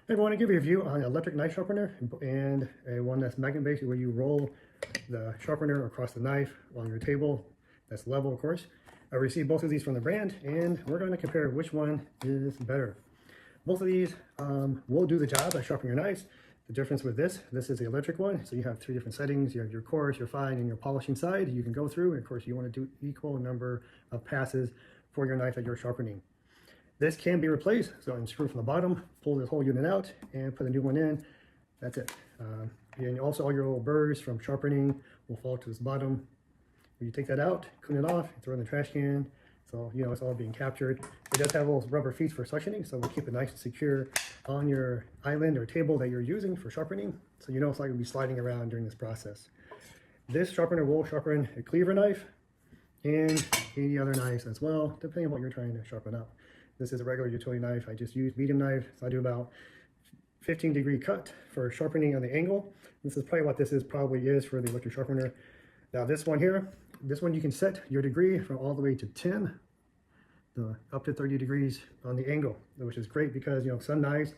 Hey everyone, I give you a review on an electric knife sharpener and one that's magnet based where you roll the sharpener across the knife on your table. That's level, of course. I received both of these from the brand and we're going to compare which one is better. Both of these will do the job at sharpening your knives. The difference with this is the electric one. So you have three different settings. You have your coarse, your fine, and your polishing side. You can go through, and of course you want to do equal number of passes for your knife that you're sharpening. This can be replaced, so unscrew from the bottom, pull this whole unit out, and put a new one in. That's it. And also all your little burrs from sharpening will fall to this bottom. When you take that out, clean it off, throw it in the trash can. So, you know, it's all being captured. It does have little rubber feet for suctioning, so we'll keep it nice and secure on your island or table that you're using for sharpening. So you know it's not going to be sliding around during this process. This sharpener will sharpen a cleaver knife and any other knives as well, depending on what you're trying to sharpen up. This is a regular utility knife. I just use medium knife, so I do about 15-degree cut for sharpening on the angle. This is probably what this probably is for the electric sharpener. Now this one here, this one you can set your degree from all the way to 10, up to 30 degrees on the angle, which is great because, you know, some knives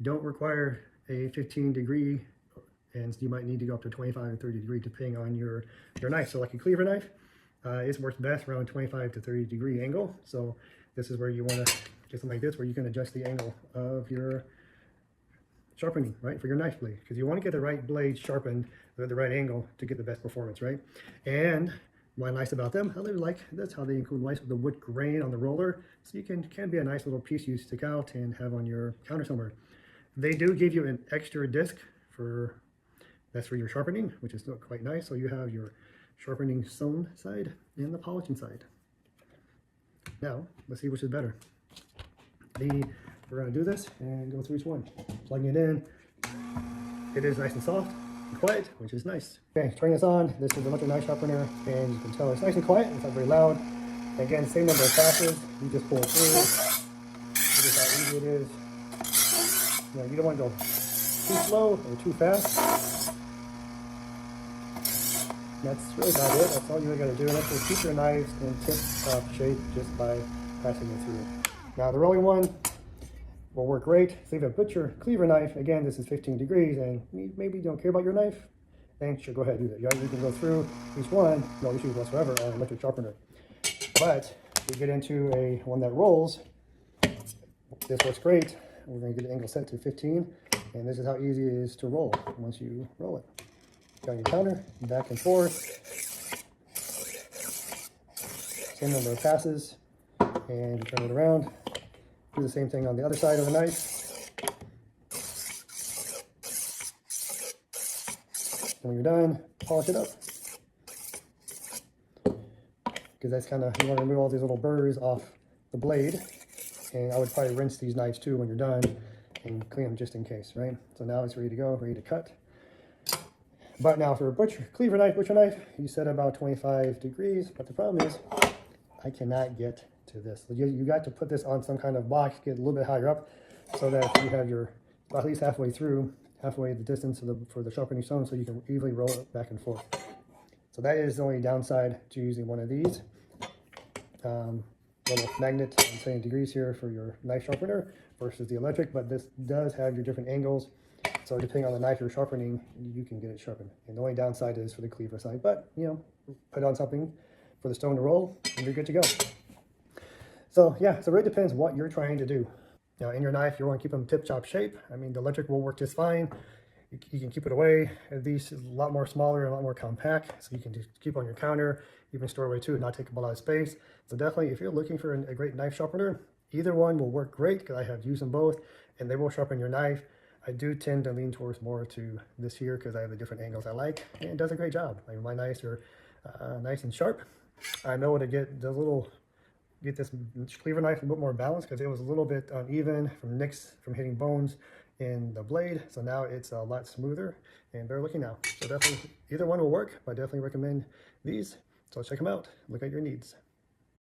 don't require a 15-degree, and you might need to go up to 25 and 30 degrees depending on your knife. So like a cleaver knife, it works best around 25 to 30 degree angle. So this is where you want to get something like this, where you can adjust the angle of your sharpening, right, for your knife blade, because you want to get the right blade sharpened at the right angle to get the best performance, right? And what's nice about them, how they like, that's how they include nice with the wood grain on the roller, so you can be a nice little piece you stick out and have on your counter somewhere. They do give you an extra disc that's for your sharpening, which is still quite nice. So you have your sharpening stone side and the polishing side. Now, let's see which is better. We're going to do this and go through each one. Plugging it in. It is nice and soft and quiet, which is nice. Okay, turning this on. This is the electric knife sharpener, and you can tell it's nice and quiet. It's not very loud. Again, same number of passes. You just pull it through. This is how easy it is. You know, you don't want to go too slow or too fast. That's really about it. That's all you really got to do. And that's to keep your knives in tip-top shape just by passing it through. Now the rolling one will work great. So if you have a butcher cleaver knife, again, this is 15 degrees, and maybe you don't care about your knife, then sure, go ahead and do that. You can go through each one, no issues whatsoever on an electric sharpener. But if you get into one that rolls, this works great. We're going to get the angle set to 15, and this is how easy it is to roll once you roll it. Down your counter, back and forth. Same number of passes, and you turn it around. Do the same thing on the other side of the knife. And when you're done, polish it up. Because that's kind of, you want to remove all these little burrs off the blade. And I would probably rinse these knives too when you're done and clean them just in case, right? So now it's ready to go, ready to cut. But now for a cleaver knife, butcher knife, you set about 25 degrees, but the problem is I cannot get to this. So you got to put this on some kind of box, get a little bit higher up so that you have your, at least halfway the distance for the sharpening stone, so you can easily roll it back and forth. So that is the only downside to using one of these. Little magnet and 70 degrees here for your knife sharpener versus the electric, but this does have your different angles. So depending on the knife you're sharpening, you can get it sharpened. And the only downside is for the cleaver side, but you know, put on something for the stone to roll and you're good to go. So yeah, so it really depends what you're trying to do. Now in your knife, you want to keep them tip-top shape. I mean, the electric will work just fine. You can keep it away. These is a lot more smaller and a lot more compact, so you can just keep on your counter, even store away too, and not take up a lot of space. So definitely, if you're looking for a great knife sharpener, either one will work great because I have used them both, and they will sharpen your knife. I do tend to lean towards more to this here because I have the different angles I like, and it does a great job. Like my knives are nice and sharp. I'm able to get this cleaver knife a bit more balanced because it was a little bit uneven from nicks from hitting bones in the blade. So now it's a lot smoother and better looking now. So definitely either one will work, but I definitely recommend these. So check them out. Look at your needs.